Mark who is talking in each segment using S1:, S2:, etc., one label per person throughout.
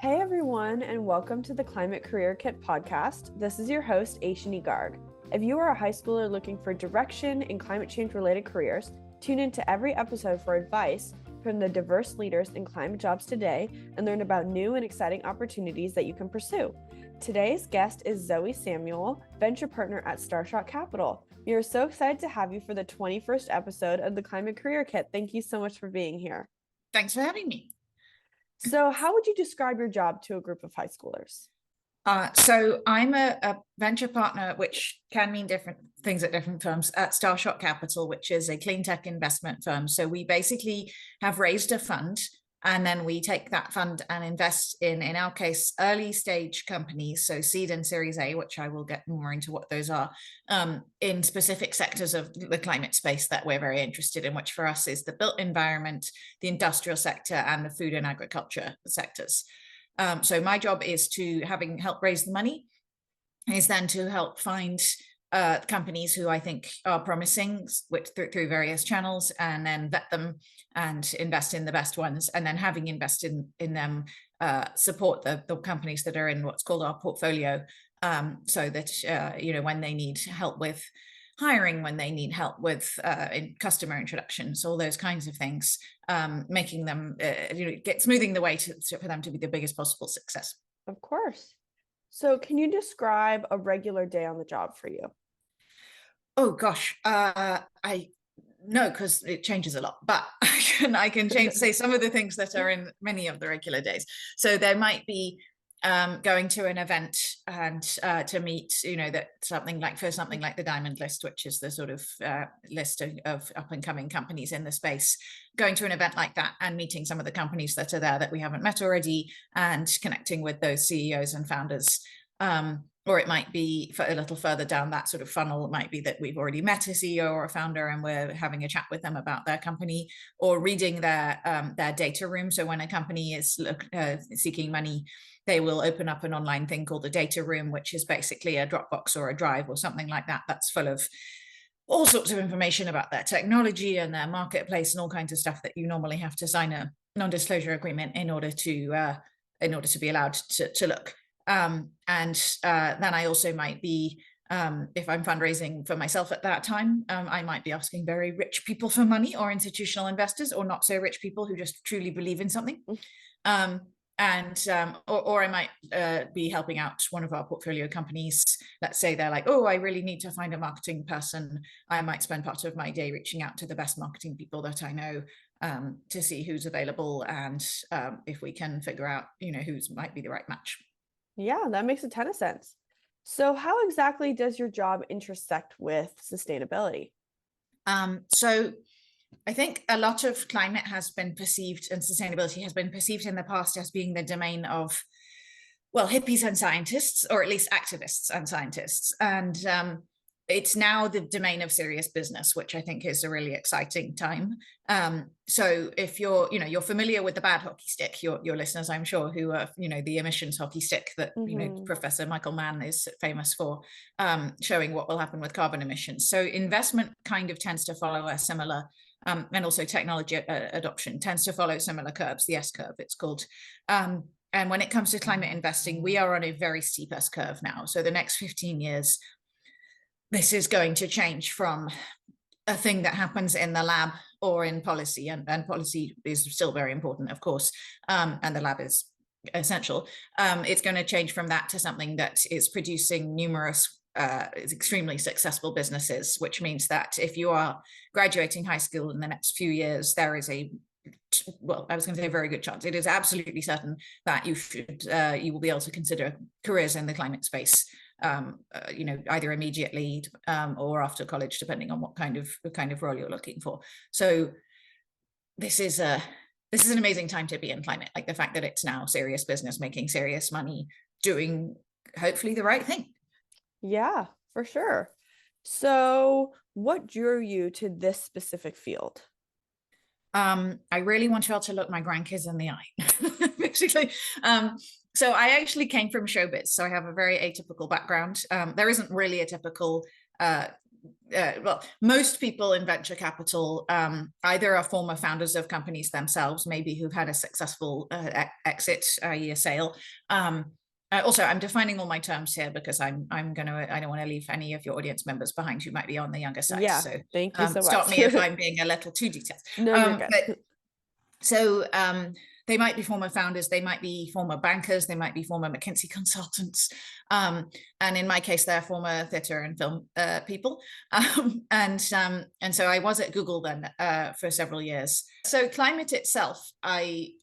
S1: Hey everyone, and welcome to the Climate Career Kit podcast. This is your host, Aishani Garg. If you are a high schooler looking for direction in climate change related careers, tune into every episode for advice from the diverse leaders in climate jobs today and learn about new and exciting opportunities that you can pursue. Today's guest is Zoe Samuel, venture partner at Startshot Capital. We are so excited to have you for the 21st episode of the Climate Career Kit. Thank you so much for being here.
S2: Thanks for having me.
S1: So how would you describe your job to a group of high schoolers?
S2: So I'm a venture partner, which can mean different things at different firms, at Starshot Capital, which is a clean tech investment firm. So we basically have raised a fund, and then we take that fund and invest in our case, early stage companies, so seed and Series A, which I will get more into what those are, in specific sectors of the climate space that we're very interested in, which for us is the built environment, the industrial sector, and the food and agriculture sectors. So my job is to, having helped raise the money, is then to help find companies who I think are promising, which through various channels, and then vet them and invest in the best ones. And then having invested in them, support the companies that are in what's called our portfolio, so that, when they need help with hiring, when they need help with in customer introductions, all those kinds of things, making them, smoothing the way for them to be the biggest possible success.
S1: Of course. So can you describe a regular day on the job for you?
S2: Oh gosh, I no, because it changes a lot, but I can say some of the things that are in many of the regular days. So there might be going to an event and to meet, that something like the Diamond List, which is the sort of list of up and coming companies in the space, going to an event like that and meeting some of the companies that are there that we haven't met already and connecting with those CEOs and founders. Or it might be for a little further down that sort of funnel. It might be that we've already met a CEO or a founder and we're having a chat with them about their company, or reading their data room. So when a company is seeking money, they will open up an online thing called a data room, which is basically a Dropbox or a Drive or something like that, that's full of all sorts of information about their technology and their marketplace and all kinds of stuff that you normally have to sign a non-disclosure agreement in order to be allowed to look. And then I also might be, if I'm fundraising for myself at that time, I might be asking very rich people for money, or institutional investors, or not so rich people who just truly believe in something. Or I might be helping out one of our portfolio companies. Let's say they're like, oh, I really need to find a marketing person. I might spend part of my day reaching out to the best marketing people that I know, to see who's available and if we can figure out, who's might be the right match.
S1: Yeah, that makes a ton of sense. So how exactly does your job intersect with sustainability?
S2: So I think a lot of climate has been perceived, and sustainability has been perceived in the past as being the domain of, well, hippies and scientists, or at least activists and scientists. And it's now the domain of serious business, which I think is a really exciting time. So if you're familiar with the bad hockey stick, your listeners, I'm sure, who are, the emissions hockey stick that, Professor Michael Mann is famous for, showing what will happen with carbon emissions. So investment kind of tends to follow a similar, and also technology adoption tends to follow similar curves, the S curve it's called. And when it comes to climate investing, we are on a very steep S curve now. So the next 15 years, this is going to change from a thing that happens in the lab or in policy, and policy is still very important, of course, and the lab is essential. It's going to change from that to something that is producing numerous, extremely successful businesses, which means that if you are graduating high school in the next few years, there is a very good chance, it is absolutely certain, that you will be able to consider careers in the climate space, either immediately or after college, depending on what kind of role you're looking for. So this is an amazing time to be in climate, like the fact that it's now serious business, making serious money, doing hopefully the right thing.
S1: Yeah, for sure. So what drew you to this specific field?
S2: I really want to be able to look my grandkids in the eye, basically. So I actually came from showbiz, so I have a very atypical background. There isn't really a typical well, most people in venture capital either are former founders of companies themselves, maybe who've had a successful exit, i.e. a sale. Also, I'm defining all my terms here because I don't want to leave any of your audience members behind who might be on the younger side.
S1: Yeah,
S2: so
S1: thank you so much.
S2: Stop me if I'm being a little too detailed.
S1: No, you're good.
S2: But, so they might be former founders, they might be former bankers, they might be former McKinsey consultants. And in my case, they're former theatre and film people. And so I was at Google then for several years. So climate itself, I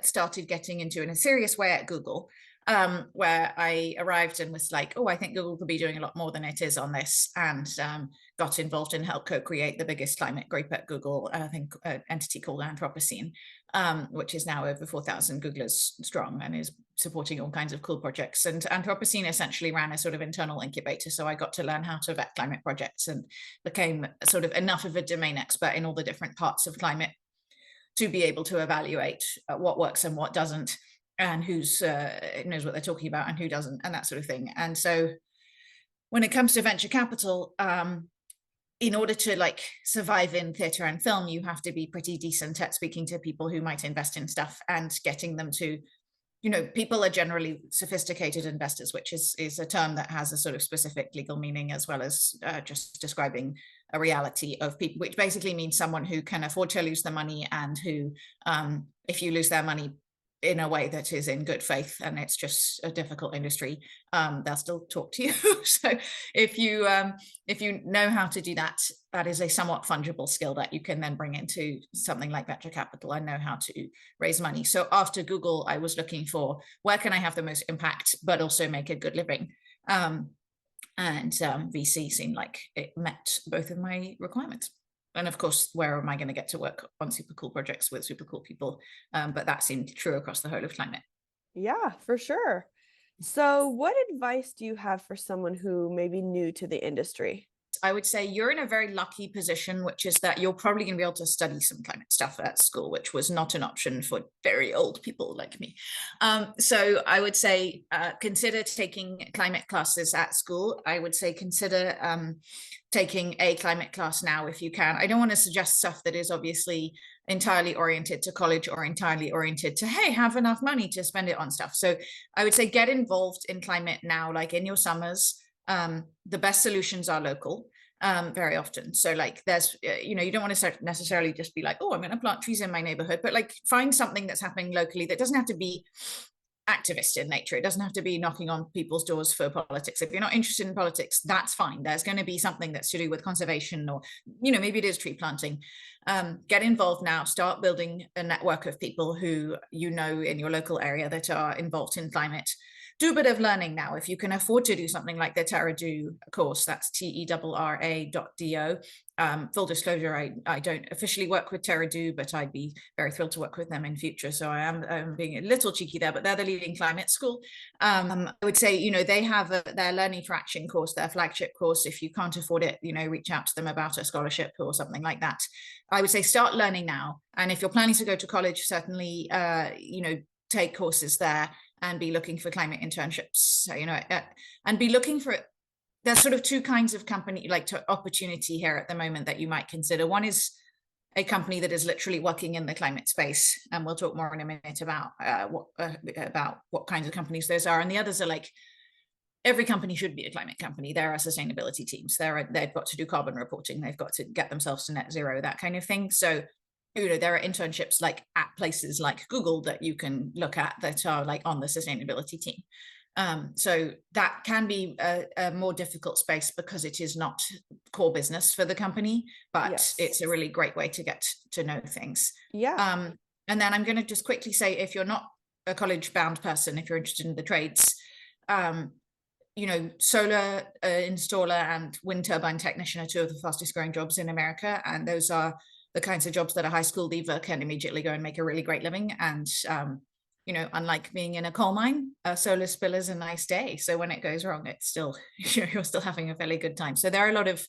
S2: started getting into in a serious way at Google, where I arrived and was like, oh, I think Google could be doing a lot more than it is on this, and got involved and helped co-create the biggest climate group at Google, I think an entity called Anthropocene, which is now over 4,000 Googlers strong and is supporting all kinds of cool projects. And Anthropocene essentially ran a sort of internal incubator. So I got to learn how to vet climate projects and became sort of enough of a domain expert in all the different parts of climate to be able to evaluate what works and what doesn't, and who's knows what they're talking about and who doesn't, and that sort of thing. And so when it comes to venture capital, in order to like survive in theatre and film, you have to be pretty decent at speaking to people who might invest in stuff and getting them to, you know, people are generally sophisticated investors, which is a term that has a sort of specific legal meaning, as well as just describing a reality of people, which basically means someone who can afford to lose their money, and who, if you lose their money in a way that is in good faith and it's just a difficult industry, they'll still talk to you. So if you know how to do that, that is a somewhat fungible skill that you can then bring into something like venture capital and know how to raise money. So after Google, I was looking for where can I have the most impact but also make a good living, and VC seemed like it met both of my requirements. And of course, where am I going to get to work on super cool projects with super cool people? But that seemed true across the whole of climate.
S1: Yeah, for sure. So what advice do you have for someone who may be new to the industry?
S2: I would say you're in a very lucky position, which is that you're probably going to be able to study some climate stuff at school, which was not an option for very old people like me. So I would say consider taking climate classes at school. I would say consider taking a climate class now if you can. I don't want to suggest stuff that is obviously entirely oriented to college or entirely oriented to, hey, have enough money to spend it on stuff. So I would say get involved in climate now, like in your summers. The best solutions are local, very often. So like there's, you know, you don't want to start necessarily just be like, oh, I'm going to plant trees in my neighborhood, but like find something that's happening locally that doesn't have to be activist in nature. It doesn't have to be knocking on people's doors for politics. If you're not interested in politics, that's fine. There's going to be something that's to do with conservation, or, you know, maybe it is tree planting. Get involved now, start building a network of people who you know in your local area that are involved in climate. Do a bit of learning now. If you can afford to do something like the TerraDo course, that's TERRA.do. Full disclosure, I don't officially work with TerraDo, but I'd be very thrilled to work with them in future. So I'm being a little cheeky there, but they're the leading climate school. I would say, you know, they have their Learning for Action course, their flagship course. If you can't afford it, you know, reach out to them about a scholarship or something like that. I would say start learning now. And if you're planning to go to college, certainly, you know, take courses there and be looking for climate internships. So, you know, and be looking for, there's sort of two kinds of company, like opportunity here at the moment that you might consider. One is a company that is literally working in the climate space, and we'll talk more in a minute about what kinds of companies those are. And the others are like, every company should be a climate company. There are sustainability teams. They've got to do carbon reporting. They've got to get themselves to net zero, that kind of thing. So, you know, there are internships like at places like Google that you can look at that are like on the sustainability team. So that can be a more difficult space because it is not core business for the company, but yes, it's a really great way to get to know things.
S1: Yeah.
S2: And then I'm going to just quickly say, if you're not a college bound person, if you're interested in the trades, you know, solar installer and wind turbine technician are two of the fastest growing jobs in America. And those are the kinds of jobs that a high school leaver can immediately go and make a really great living. And, you know, unlike being in a coal mine, a solar spill is a nice day. So when it goes wrong, it's still, you're still having a fairly good time. So there are a lot of,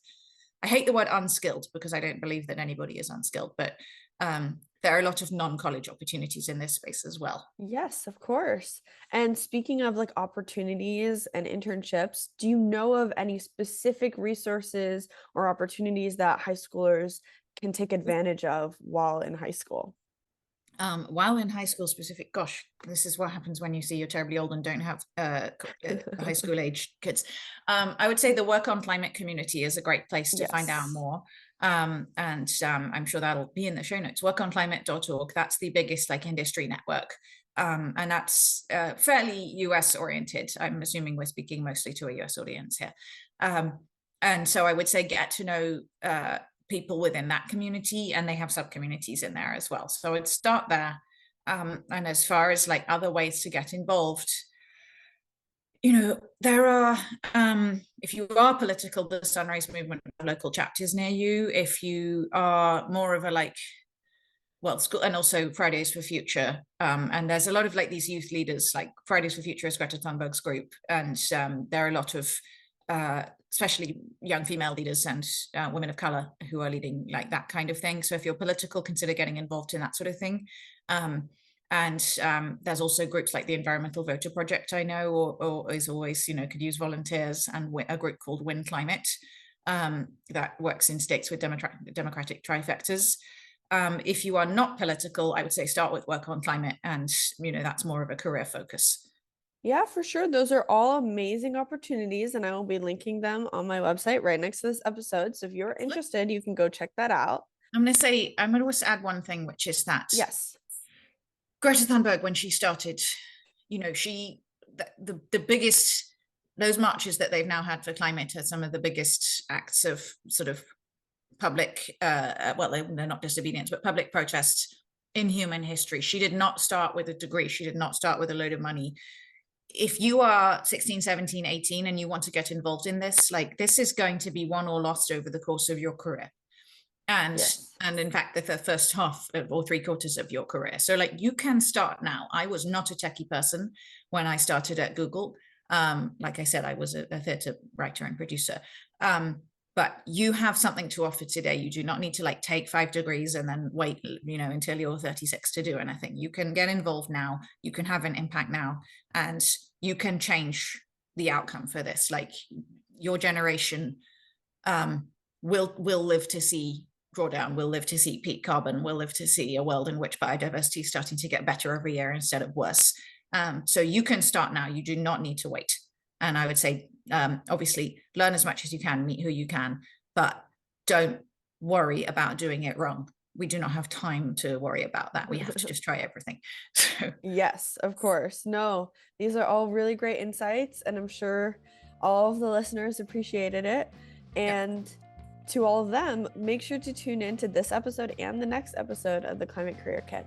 S2: I hate the word unskilled because I don't believe that anybody is unskilled, but there there are a lot of non-college opportunities in this space as well.
S1: Yes, of course. And speaking of like opportunities and internships, do you know of any specific resources or opportunities that high schoolers can take advantage of while in high school?
S2: While in high school specific, gosh, this is what happens when you see you're terribly old and don't have high school age kids. I would say the Work on Climate community is a great place to find out
S1: Yes.
S2: more. And I'm sure that'll be in the show notes. Workonclimate.org, that's the biggest like industry network. And that's fairly US oriented. I'm assuming we're speaking mostly to a US audience here. And so I would say get to know people within that community, and they have sub communities in there as well. So I'd start there. And as far as like other ways to get involved, there are, if you are political, the Sunrise Movement local chapters near you. If you are more of a like, well, school, and also Fridays for Future. And there's a lot of like these youth leaders, like Fridays for Future is Greta Thunberg's group. And there are a lot of especially young female leaders and women of color who are leading like that kind of thing. So if you're political, consider getting involved in that sort of thing. And there's also groups like the Environmental Voter Project, I know, or is always, could use volunteers, and a group called Win Climate that works in states with democratic trifectas. If you are not political, I would say start with Work on Climate, and that's more of a career focus.
S1: Yeah, for sure. Those are all amazing opportunities, and I will be linking them on my website right next to this episode. So if you're interested, you can go check that out.
S2: I'm going to also add one thing, which is that
S1: Yes.
S2: Greta Thunberg, when she started, the biggest, those marches that they've now had for climate are some of the biggest acts of sort of public, well, they're not disobedience, but public protest in human history. She did not start with a degree. She did not start with a load of money. If you are 16, 17, 18, and you want to get involved in this, like this is going to be won or lost over the course of your career. And in fact, the first half or 3/4 of your career. So like you can start now. I was not a techie person when I started at Google. Like I said, I was a theater writer and producer. But you have something to offer today. You do not need to like take 5 degrees and then wait, until you're 36 to do anything. You can get involved now. You can have an impact now, and you can change the outcome for this. Like your generation will live to see drawdown, will live to see peak carbon, will live to see a world in which biodiversity is starting to get better every year instead of worse. So you can start now. You do not need to wait. And I would say, obviously, learn as much as you can, meet who you can, but don't worry about doing it wrong. We do not have time to worry about that. We have to just try everything. So.
S1: Yes, of course. No, these are all really great insights, and I'm sure all of the listeners appreciated it. And to all of them, make sure to tune in to this episode and the next episode of the Climate Career Kit.